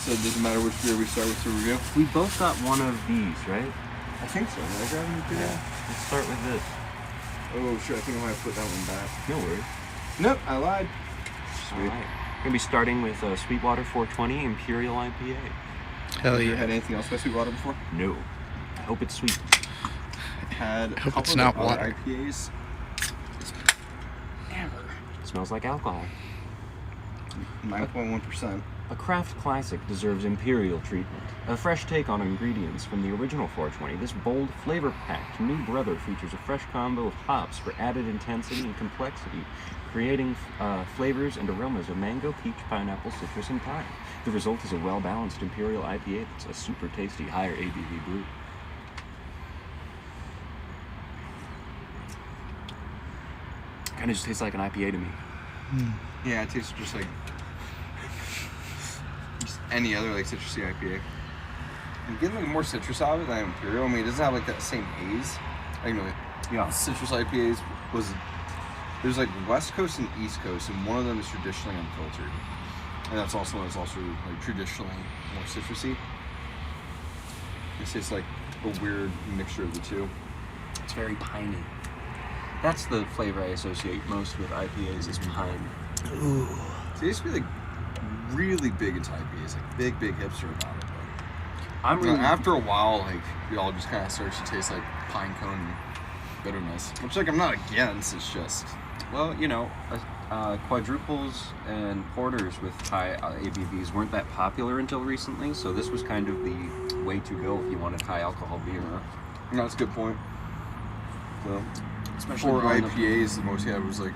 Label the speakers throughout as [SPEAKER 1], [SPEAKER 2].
[SPEAKER 1] So it doesn't matter which beer we start with to review?
[SPEAKER 2] We both got one of these, right?
[SPEAKER 1] I think so. Did I grab an Imperial?
[SPEAKER 2] Yeah. Let's start with this.
[SPEAKER 1] Oh, shit. I think I might have put that one back.
[SPEAKER 2] No worries.
[SPEAKER 1] Nope, I lied.
[SPEAKER 2] Sweet. All right. We're going to be starting with Sweetwater 420 Imperial IPA.
[SPEAKER 3] Hell
[SPEAKER 1] Have you
[SPEAKER 3] yeah.
[SPEAKER 1] had anything else by Sweetwater before?
[SPEAKER 2] No. I hope it's sweet.
[SPEAKER 1] Had a
[SPEAKER 3] hope
[SPEAKER 1] couple
[SPEAKER 3] it's not
[SPEAKER 1] of
[SPEAKER 3] water.
[SPEAKER 1] IPAs.
[SPEAKER 2] It smells like alcohol.
[SPEAKER 1] 9.1%.
[SPEAKER 2] A craft classic deserves Imperial treatment. A fresh take on ingredients from the original 420, this bold, flavor-packed new brother features a fresh combo of hops for added intensity and complexity, creating flavors and aromas of mango, peach, pineapple, citrus, and pine. The result is a well-balanced Imperial IPA that's a super tasty, higher ABV brew. Kind of just tastes like an IPA to me.
[SPEAKER 1] Yeah, it tastes just like just any other like citrusy IPA. I'm getting like more citrus out of it than Imperial. I mean, it doesn't have like that same haze. I know
[SPEAKER 2] Yeah.
[SPEAKER 1] citrus IPAs was there's like West Coast and East Coast, and one of them is traditionally unfiltered, and that's also like traditionally more citrusy. It's just like a weird mixture of the two.
[SPEAKER 2] It's very piney. That's the flavor I associate most with IPAs is pine.
[SPEAKER 3] Ooh.
[SPEAKER 1] So I used to be like really big into IPAs, like big hipster about it.
[SPEAKER 2] I'm really
[SPEAKER 1] After a while, like it all just kind of starts to taste like pine cone bitterness, which like I'm not against. It's just
[SPEAKER 2] well, you know, quadruples and porters with high ABVs weren't that popular until recently, so this was kind of the way to go if you wanted high alcohol beer.
[SPEAKER 1] no, that's a good point. So
[SPEAKER 2] Especially
[SPEAKER 1] for
[SPEAKER 2] growing up-
[SPEAKER 1] IPAs, the most you had was like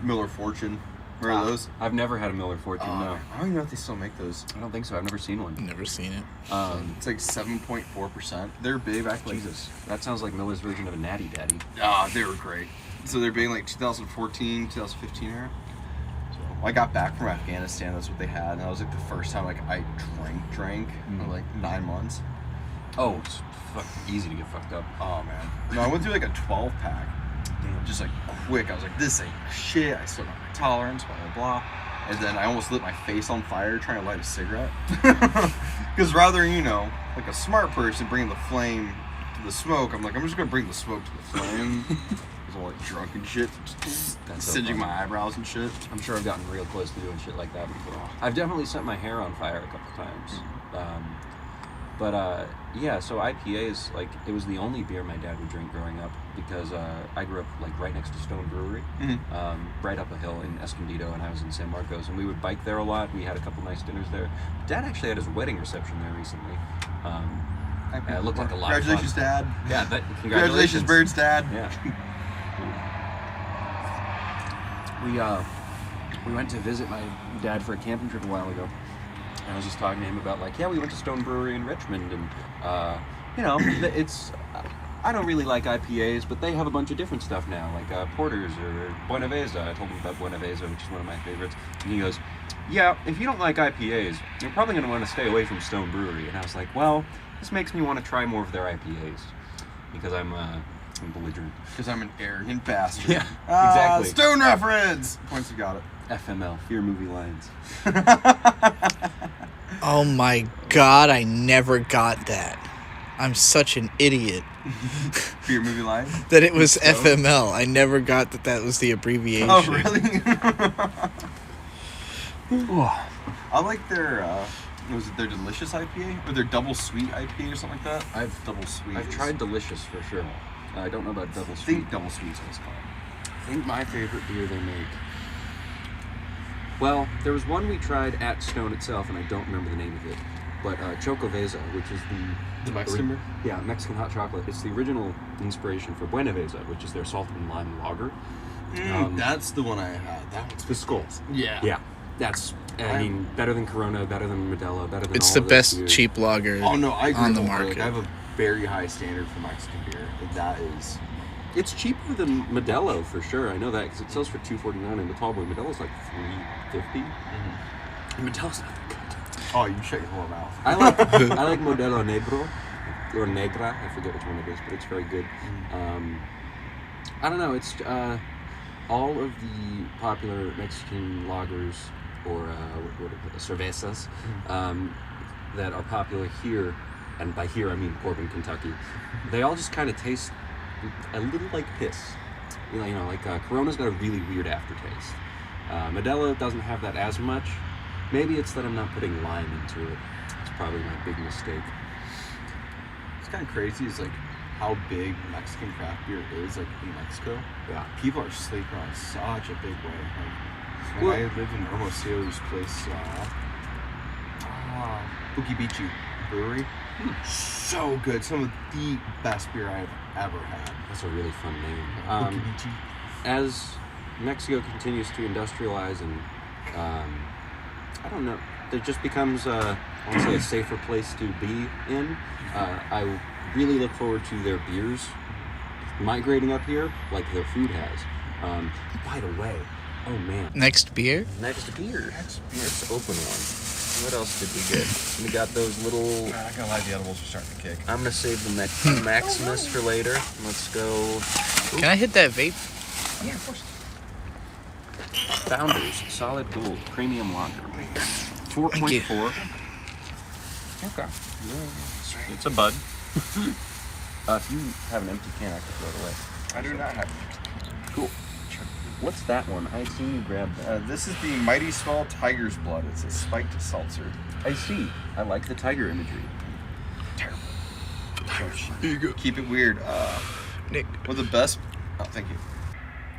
[SPEAKER 1] Miller Fortune. Remember those?
[SPEAKER 2] I've never had a Miller Fortune. No,
[SPEAKER 1] I don't even know if they still make those.
[SPEAKER 2] I don't think so. I've never seen one.
[SPEAKER 3] Never seen it.
[SPEAKER 1] It's like 7.4%. They're big back like
[SPEAKER 2] Jesus, that sounds like Miller's version of a Natty Daddy.
[SPEAKER 1] they were great. So they're being like 2014, 2015 era. So I got back from Afghanistan. That's what they had, and that was like the first time like I drank in like 9 months.
[SPEAKER 2] Oh, it's easy to get fucked up.
[SPEAKER 1] Oh man. No, I went through like a 12 pack.
[SPEAKER 2] Damn.
[SPEAKER 1] Just like quick. I was like, this ain't shit. I still got my tolerance. Blah blah blah. And then I almost lit my face on fire trying to light a cigarette. Because rather than, like a smart person bringing the flame to the smoke, I'm like, I'm just gonna bring the smoke to the flame. I was all like drunk and shit,
[SPEAKER 2] That's so
[SPEAKER 1] singeing
[SPEAKER 2] funny.
[SPEAKER 1] my eyebrows and shit.
[SPEAKER 2] I'm sure I've gotten real close to doing shit like that before. I've definitely set my hair on fire a couple times. Yeah, so IPAs, like, it was the only beer my dad would drink growing up because I grew up, like, right next to Stone Brewery, right up a hill in Escondido, and I was in San Marcos, and we would bike there a lot. We had a couple nice dinners there. Dad actually had his wedding reception there recently. It looked like a lot
[SPEAKER 1] Congratulations,
[SPEAKER 2] of fun.
[SPEAKER 1] Dad.
[SPEAKER 2] Yeah,
[SPEAKER 1] Congratulations, Bird's dad.
[SPEAKER 2] Yeah. We went to visit my dad for a camping trip a while ago. And I was just talking to him about, like, yeah, we went to Stone Brewery in Richmond, and, it's... I don't really like IPAs, but they have a bunch of different stuff now, like porters or Buenaveza. I told him about Buenaveza, which is one of my favorites. And he goes, yeah, if you don't like IPAs, you're probably going to want to stay away from Stone Brewery. And I was like, well, this makes me want to try more of their IPAs, because I'm belligerent.
[SPEAKER 1] Because I'm an arrogant bastard.
[SPEAKER 2] Yeah, exactly.
[SPEAKER 1] Stone reference! Points, you got it.
[SPEAKER 2] FML, Fear Movie Lines.
[SPEAKER 3] Oh my god, I never got that. I'm such an idiot.
[SPEAKER 1] Fear movie line?
[SPEAKER 3] That it was FML. I never got that was the abbreviation.
[SPEAKER 1] Oh, really? I like their, was it their Delicious IPA? Or their Double Sweet IPA or something like that? Double Sweet.
[SPEAKER 2] I've tried Delicious for sure. I don't know about Double
[SPEAKER 1] I
[SPEAKER 2] Sweet.
[SPEAKER 1] think Double Sweet's what it's called.
[SPEAKER 2] I think my favorite beer they make. Well, there was one we tried at Stone itself, and I don't remember the name of it. But Xocoveza, which is
[SPEAKER 1] The Mexican beer?
[SPEAKER 2] Yeah, Mexican hot chocolate. It's the original inspiration for Buenaveza, which is their salt and lime lager.
[SPEAKER 1] That's the one I had. That one's
[SPEAKER 2] The Skull.
[SPEAKER 1] Yeah.
[SPEAKER 2] Yeah, that's, I mean, better than Corona, better than Modelo, better than
[SPEAKER 3] It's
[SPEAKER 2] all
[SPEAKER 3] the
[SPEAKER 2] of
[SPEAKER 3] best
[SPEAKER 2] this beer.
[SPEAKER 3] cheap lager
[SPEAKER 1] Oh, no, I agree
[SPEAKER 3] on the
[SPEAKER 1] with
[SPEAKER 3] market.
[SPEAKER 1] Like, I have a very high standard for Mexican beer. Like, that is...
[SPEAKER 2] It's cheaper than Modelo, for sure. I know that, because it sells for $2.49, and the tall boy Modelo's like $3.50. And Modelo's not that good.
[SPEAKER 1] Oh, you shut your whole mouth.
[SPEAKER 2] I like Modelo Negro or Negra. I forget which one it is, but it's very good. I don't know. It's all of the popular Mexican lagers or cervezas that are popular here, and by here I mean Corbin, Kentucky, they all just kind of taste a little like piss. You know, like Corona's got a really weird aftertaste. Modelo doesn't have that as much. Maybe it's that I'm not putting lime into it. It's probably my big mistake.
[SPEAKER 1] It's kind of crazy is like how big Mexican craft beer is like in Mexico.
[SPEAKER 2] Yeah.
[SPEAKER 1] People are sleeping on it such a big way. Like when I lived in Hermosillo's place, Bukibichi Brewery. So good. Some of the best beer I've ever had.
[SPEAKER 2] That's a really fun name.
[SPEAKER 1] Bukibichi.
[SPEAKER 2] As Mexico continues to industrialize and I don't know, it just becomes I want to say a safer place to be in. I really look forward to their beers migrating up here like their food has. By the way, oh man.
[SPEAKER 3] Next beer?
[SPEAKER 2] Next beer. Let's open one. What else did we get? We got those little...
[SPEAKER 1] I'm not gonna lie, the edibles are starting to kick.
[SPEAKER 2] I'm gonna save the Maximus for later. Let's go.
[SPEAKER 3] Can I hit that vape?
[SPEAKER 1] Yeah, of course.
[SPEAKER 2] Founders Solid Gold Premium Lager. 4.4. Okay. Yeah, it's a bud. If you have an empty can, I can throw it away.
[SPEAKER 1] I do not have.
[SPEAKER 2] Cool. What's that one? I seen you grab that.
[SPEAKER 1] This is the Mighty Swell Tiger's Blood. It's a spiked seltzer.
[SPEAKER 2] I see. I like the tiger imagery.
[SPEAKER 1] Terrible. Here you go. Keep it weird.
[SPEAKER 3] Nick,
[SPEAKER 1] One of the best. Oh, thank you.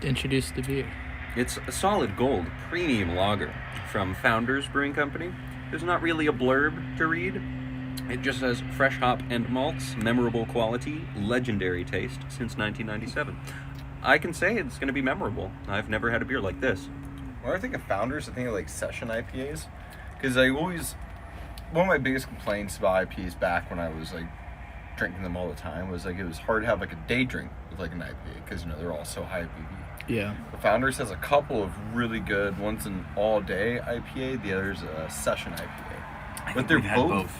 [SPEAKER 3] introduce the beer.
[SPEAKER 2] It's a Solid Gold Premium Lager from Founders Brewing Company. There's not really a blurb to read. It just says fresh hop and malts, memorable quality, legendary taste since 1997. I can say it's going to be memorable. I've never had a beer like this.
[SPEAKER 1] When I think of Founders, I think of like session IPAs. Because I always... One of my biggest complaints about IPAs back when I was like drinking them all the time was like it was hard to have like a day drink with like an IPA. Because, you know, they're all so high ABV.
[SPEAKER 3] Yeah.
[SPEAKER 1] The Founders has a couple of really good ones, an all-day IPA, the other's a session IPA. But they're both.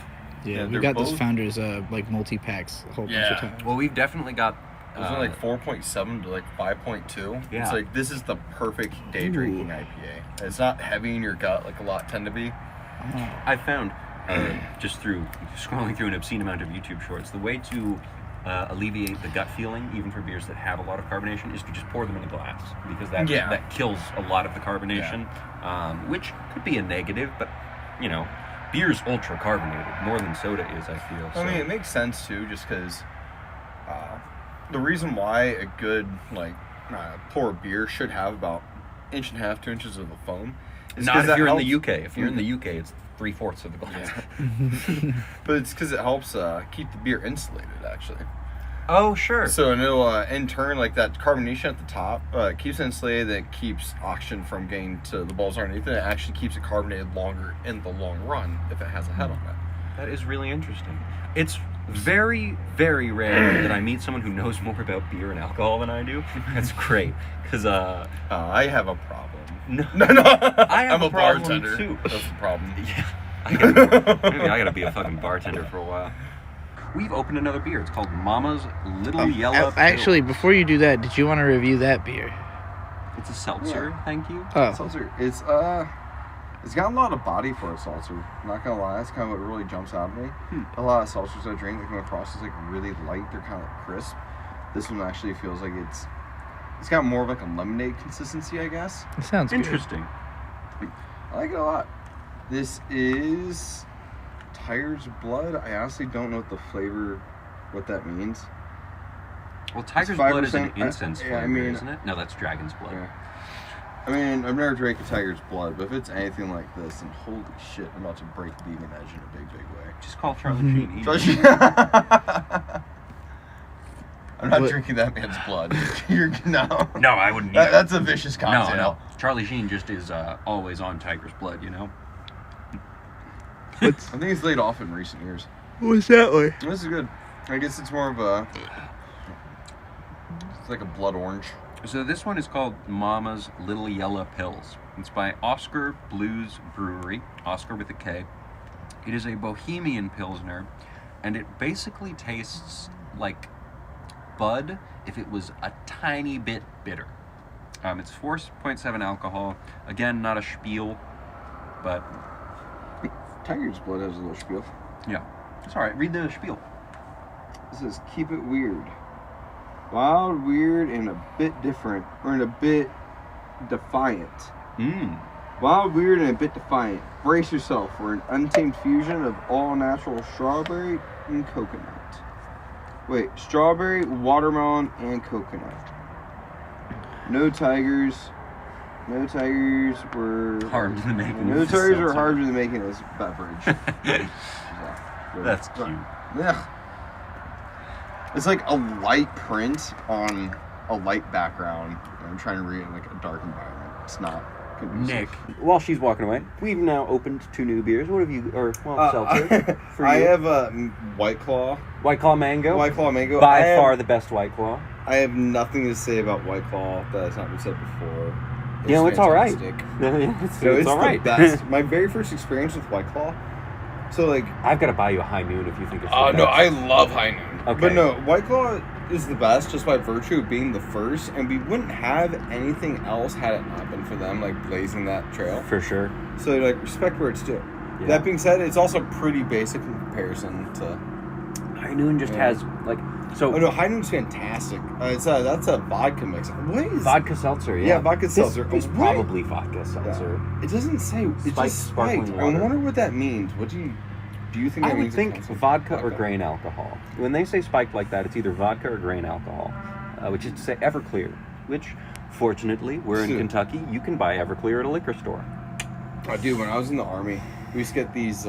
[SPEAKER 3] Yeah, we
[SPEAKER 1] they're
[SPEAKER 3] got those
[SPEAKER 1] both-
[SPEAKER 3] Founders like multi-packs a whole bunch of times.
[SPEAKER 2] Well, we've definitely got...
[SPEAKER 1] It was like 4.7 to like 5.2.
[SPEAKER 2] Yeah.
[SPEAKER 1] It's like this is the perfect day drinking IPA. It's not heavy in your gut like a lot tend to be.
[SPEAKER 2] I found, just through scrolling through an obscene amount of YouTube shorts, the way to alleviate the gut feeling, even for beers that have a lot of carbonation, is to just pour them in a glass. Because that kills a lot of the carbonation, which could be a negative, but, you know, beer's ultra carbonated, more than soda is, I feel. So.
[SPEAKER 1] I mean, it makes sense too, just because the reason why a good pour beer should have about 1.5 to 2 inches of the foam is
[SPEAKER 2] Not if
[SPEAKER 1] that
[SPEAKER 2] you're
[SPEAKER 1] helps,
[SPEAKER 2] in the UK. If you're in the UK, it's 3/4 of the glass.
[SPEAKER 1] but it's because it helps keep the beer insulated actually.
[SPEAKER 2] Oh, sure.
[SPEAKER 1] So it'll in turn, like that carbonation at the top keeps it insulated. That keeps oxygen from getting to the balls underneath it. It actually keeps it carbonated longer in the long run if it has a head on it.
[SPEAKER 2] That is really interesting. It's very, very rare that I meet someone who knows more about beer and alcohol than I do. That's great, because
[SPEAKER 1] I have a problem.
[SPEAKER 2] no,
[SPEAKER 1] I'm a
[SPEAKER 2] problem
[SPEAKER 1] bartender
[SPEAKER 2] too.
[SPEAKER 1] That's the problem.
[SPEAKER 2] Yeah, maybe I gotta be a fucking bartender for a while. We've opened another beer. It's called Mama's Little Yella.
[SPEAKER 3] Actually, before you do that, did you want to review that beer?
[SPEAKER 2] It's a seltzer.
[SPEAKER 1] Yeah.
[SPEAKER 2] Thank you.
[SPEAKER 3] Oh,
[SPEAKER 1] Seltzer. It's got a lot of body for a seltzer. I'm not gonna lie, that's kind of what really jumps out at me. A lot of seltzers I drink, they come across as like really light. They're kind of like crisp. This one actually feels like it's got more of like a lemonade consistency, I guess.
[SPEAKER 3] it sounds good.
[SPEAKER 2] Interesting.
[SPEAKER 1] I like it a lot. This is Tiger's Blood. I honestly don't know what the flavor, what that means.
[SPEAKER 2] Well, Tiger's
[SPEAKER 1] It's
[SPEAKER 2] Blood is an
[SPEAKER 1] 5%.
[SPEAKER 2] incense
[SPEAKER 1] Yeah,
[SPEAKER 2] flavor,
[SPEAKER 1] I mean-
[SPEAKER 2] isn't it? No, that's Dragon's Blood.
[SPEAKER 1] Yeah. I mean, I've never drank a Tiger's Blood, but if it's anything like this, then holy shit, I'm about to break the vegan edge in a big, big way.
[SPEAKER 2] Just call Charlie Sheen.
[SPEAKER 1] I'm not
[SPEAKER 3] What?
[SPEAKER 1] drinking that man's blood. You're no.
[SPEAKER 2] No, I wouldn't either.
[SPEAKER 1] That's a vicious
[SPEAKER 2] No,
[SPEAKER 1] cocktail.
[SPEAKER 2] no. Charlie Sheen just is always on Tiger's Blood, you know?
[SPEAKER 1] I think he's laid off in recent years.
[SPEAKER 3] What's that way?
[SPEAKER 1] This is good. I guess it's more of a. It's like a blood orange.
[SPEAKER 2] So this one is called Mama's Little Yella Pills. It's by Oskar Blues Brewery, Oskar with a K. It is a Bohemian Pilsner, and it basically tastes like Bud if it was a tiny bit bitter. It's 4.7 alcohol. Again, not a spiel, but
[SPEAKER 1] Tiger's Blood has a little spiel.
[SPEAKER 2] Yeah. It's alright. Read the spiel.
[SPEAKER 1] It says, keep it weird. Wild, weird, and a bit different. Or and a bit defiant. Wild, weird, and a bit defiant. Brace yourself for an untamed fusion of all-natural strawberry and coconut. Wait, strawberry, watermelon, and coconut. No tigers were
[SPEAKER 2] Harmed in the making.
[SPEAKER 1] No tigers were harmed in the making of this beverage.
[SPEAKER 2] That's cute.
[SPEAKER 1] Yeah. It's like a light print on a light background. I'm trying to read it in like a dark environment. It's not conducive.
[SPEAKER 2] Nick, while she's walking away, we've now opened 2 new beers. What have you, seltzer for you?
[SPEAKER 1] I have a White Claw.
[SPEAKER 2] White Claw Mango.
[SPEAKER 1] White Claw Mango.
[SPEAKER 2] By far the best White Claw.
[SPEAKER 1] I have nothing to say about White Claw that has not been said before.
[SPEAKER 2] It's all right.
[SPEAKER 1] It's
[SPEAKER 2] all right.
[SPEAKER 1] The best. My very first experience with White Claw. So like,
[SPEAKER 2] I've got to buy you a High Noon if you think it's.
[SPEAKER 1] Oh no, I love High Noon.
[SPEAKER 2] Okay.
[SPEAKER 1] But no, White Claw is the best just by virtue of being the first, and we wouldn't have anything else had it not been for them like blazing that trail.
[SPEAKER 2] For sure.
[SPEAKER 1] So like, respect where it's due.
[SPEAKER 2] Yeah.
[SPEAKER 1] That being said, it's also pretty basic in comparison to.
[SPEAKER 2] High Noon just has like so.
[SPEAKER 1] Oh no, High Noon's fantastic. That's a vodka mix. What is
[SPEAKER 2] vodka seltzer? Yeah,
[SPEAKER 1] Yeah, vodka seltzer.
[SPEAKER 2] It's
[SPEAKER 1] What?
[SPEAKER 2] probably vodka seltzer.
[SPEAKER 1] Yeah. It doesn't say. It's
[SPEAKER 2] Spiked
[SPEAKER 1] just
[SPEAKER 2] sparkling
[SPEAKER 1] spiked. I
[SPEAKER 2] water.
[SPEAKER 1] wonder what that means. What do you think?
[SPEAKER 2] I
[SPEAKER 1] that
[SPEAKER 2] would
[SPEAKER 1] means
[SPEAKER 2] think
[SPEAKER 1] it comes from?
[SPEAKER 2] vodka or
[SPEAKER 1] Okay.
[SPEAKER 2] grain alcohol. When they say spiked like that, it's either vodka or grain alcohol, which is to say Everclear. Which, fortunately, we're in
[SPEAKER 1] Dude.
[SPEAKER 2] Kentucky. You can buy Everclear at a liquor store.
[SPEAKER 1] Dude, when I was in the Army, we used to get these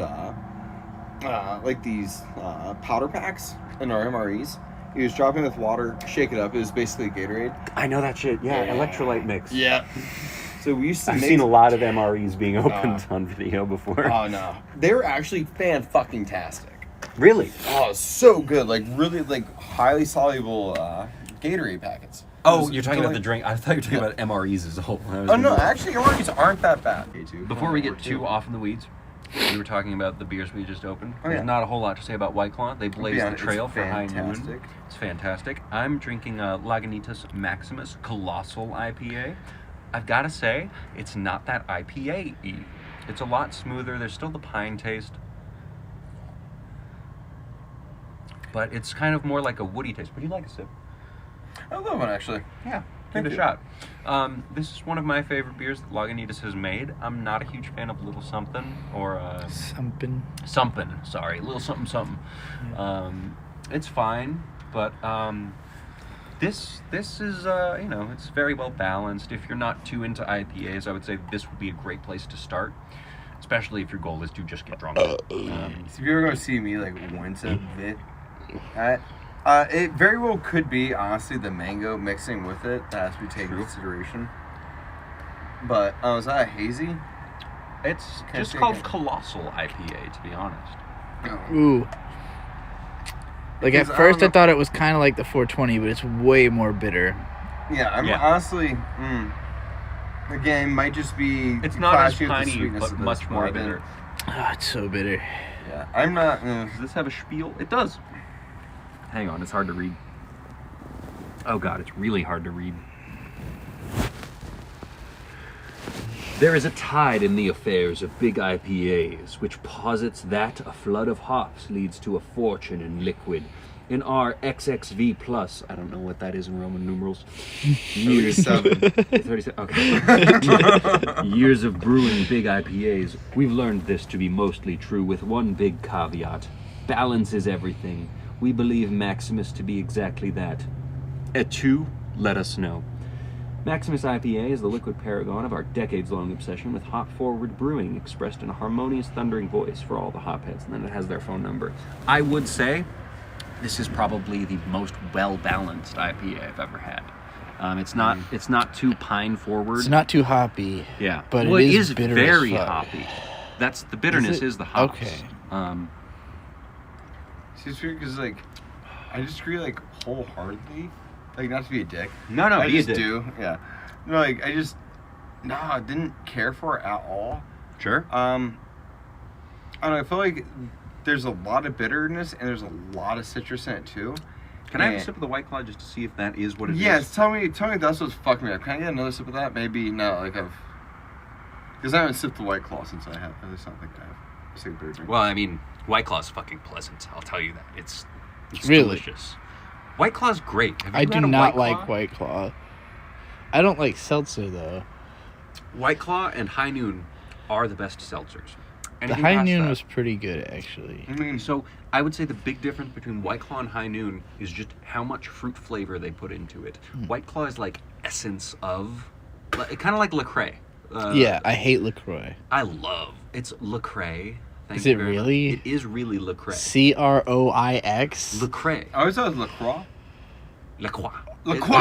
[SPEAKER 1] powder packs in our MREs. You just drop it with water, shake it up. It was basically Gatorade.
[SPEAKER 2] I know that shit. Yeah, electrolyte mix.
[SPEAKER 1] Yeah. So we used to
[SPEAKER 2] I've
[SPEAKER 1] make...
[SPEAKER 2] seen a lot of MREs being opened on video before.
[SPEAKER 1] Oh, no. They were actually fan-fucking-tastic.
[SPEAKER 2] Really?
[SPEAKER 1] Oh, so good. Like, really, like, highly soluble Gatorade packets.
[SPEAKER 2] Oh, you're talking about the drink. I thought you were talking about MREs as a whole.
[SPEAKER 1] Oh, no. Actually, MREs aren't that bad.
[SPEAKER 2] Before we get too off in the weeds, we were talking about the beers we just opened.
[SPEAKER 1] Oh, yeah.
[SPEAKER 2] There's not a whole lot to say about White Claw. They blazed the trail for High Noon.
[SPEAKER 1] fantastic.
[SPEAKER 2] It's fantastic. I'm drinking Lagunitas Maximus Colossal IPA. I've got to say, it's not that IPA-y. It's a lot smoother. There's still the pine taste. But it's kind of more like a woody taste. Would you like a sip?
[SPEAKER 1] I love one, actually.
[SPEAKER 2] Yeah,
[SPEAKER 1] Thank
[SPEAKER 2] give it a
[SPEAKER 1] you.
[SPEAKER 2] shot. This is one of my favorite beers that Lagunitas has made. I'm not a huge fan of Little Something or Something. Sorry, Little Something Something.
[SPEAKER 3] Yeah.
[SPEAKER 2] It's fine, but this is it's very well balanced. If you're not too into IPAs, I would say this would be a great place to start, especially if your goal is to just get drunk.
[SPEAKER 1] So if you're going to see me, like, once a bit, it very well could be, honestly, the mango mixing with it. That has to be taken into consideration. But, is that a hazy?
[SPEAKER 2] It's
[SPEAKER 1] Can't
[SPEAKER 2] just
[SPEAKER 1] say
[SPEAKER 2] called
[SPEAKER 1] again.
[SPEAKER 2] Colossal IPA, to be honest.
[SPEAKER 1] No.
[SPEAKER 3] Ooh. Like, at
[SPEAKER 1] Because I
[SPEAKER 3] first I
[SPEAKER 1] don't know-
[SPEAKER 3] thought it was kind of like the 420, but it's way more bitter.
[SPEAKER 1] Yeah, I'm
[SPEAKER 2] Yeah.
[SPEAKER 1] honestly, again, might just be...
[SPEAKER 2] It's not as
[SPEAKER 1] clashing with the
[SPEAKER 2] piney,
[SPEAKER 1] sweetness
[SPEAKER 2] but
[SPEAKER 1] of this,
[SPEAKER 2] much more
[SPEAKER 1] I've been-
[SPEAKER 2] bitter.
[SPEAKER 3] Ah, it's so bitter.
[SPEAKER 1] Yeah, I'm not...
[SPEAKER 2] Does this have a spiel? It does. Hang on, it's hard to read. Oh god, it's really hard to read. There is a tide in the affairs of big IPAs, which posits that a flood of hops leads to a fortune in liquid. In our XXV+, I don't know what that is in Roman numerals. Years, 37, okay. Years of brewing big IPAs, we've learned this to be mostly true with one big caveat. Balance is everything. We believe Maximus to be exactly that. At 2, let us know. Maximus IPA is the liquid paragon of our decades-long obsession with hop-forward brewing, expressed in a harmonious, thundering voice for all the hopheads, and then it has their phone number. I would say this is probably the most well-balanced IPA I've ever had. It's not too pine-forward.
[SPEAKER 3] It's not too hoppy.
[SPEAKER 2] Yeah,
[SPEAKER 3] but
[SPEAKER 2] well,
[SPEAKER 3] it
[SPEAKER 2] it
[SPEAKER 3] is
[SPEAKER 2] is
[SPEAKER 3] bitter
[SPEAKER 2] very
[SPEAKER 3] as fuck.
[SPEAKER 2] hoppy. That's the bitterness is the hops.
[SPEAKER 3] Okay.
[SPEAKER 1] It's weird because, like, I just agree, like, wholeheartedly. Like, not to be a dick.
[SPEAKER 2] No,
[SPEAKER 1] I
[SPEAKER 2] be a
[SPEAKER 1] just
[SPEAKER 2] dick.
[SPEAKER 1] do. Yeah. No, like, I didn't care for it at all.
[SPEAKER 2] Sure.
[SPEAKER 1] I don't know, I feel like there's a lot of bitterness and there's a lot of citrus in it, too.
[SPEAKER 2] Can I have a sip of the White Claw just to see if that is what it is?
[SPEAKER 1] Yes, tell me if that's what's fucking me up. Can I get another sip of that? Maybe, no, like, because I haven't sipped the White Claw since I have. At least I don't think I have. say beer drink.
[SPEAKER 2] Well, I mean, White Claw's fucking pleasant. I'll tell you that. It's
[SPEAKER 3] Really?
[SPEAKER 2] delicious. White Claw's great. Have you
[SPEAKER 3] I do
[SPEAKER 2] had a
[SPEAKER 3] not
[SPEAKER 2] White
[SPEAKER 3] like
[SPEAKER 2] Claw?
[SPEAKER 3] White Claw. I don't like seltzer though.
[SPEAKER 2] White Claw and High Noon are the best seltzers.
[SPEAKER 3] The
[SPEAKER 2] Anything
[SPEAKER 3] High
[SPEAKER 2] past
[SPEAKER 3] Noon
[SPEAKER 2] that-
[SPEAKER 3] was pretty good actually.
[SPEAKER 1] I mean,
[SPEAKER 2] So I would say the big difference between White Claw and High Noon is just how much fruit flavor they put into it. White Claw is like essence of, kind of like LaCroix.
[SPEAKER 3] Yeah, I hate LaCroix.
[SPEAKER 2] I love it's LaCroix. Thank
[SPEAKER 3] Is
[SPEAKER 2] you
[SPEAKER 3] it
[SPEAKER 2] very much.
[SPEAKER 3] really?
[SPEAKER 2] It is really LaCroix.
[SPEAKER 3] CROIX.
[SPEAKER 2] LaCroix.
[SPEAKER 1] I always thought it was LaCroix.
[SPEAKER 2] LaCroix.
[SPEAKER 1] LaCroix.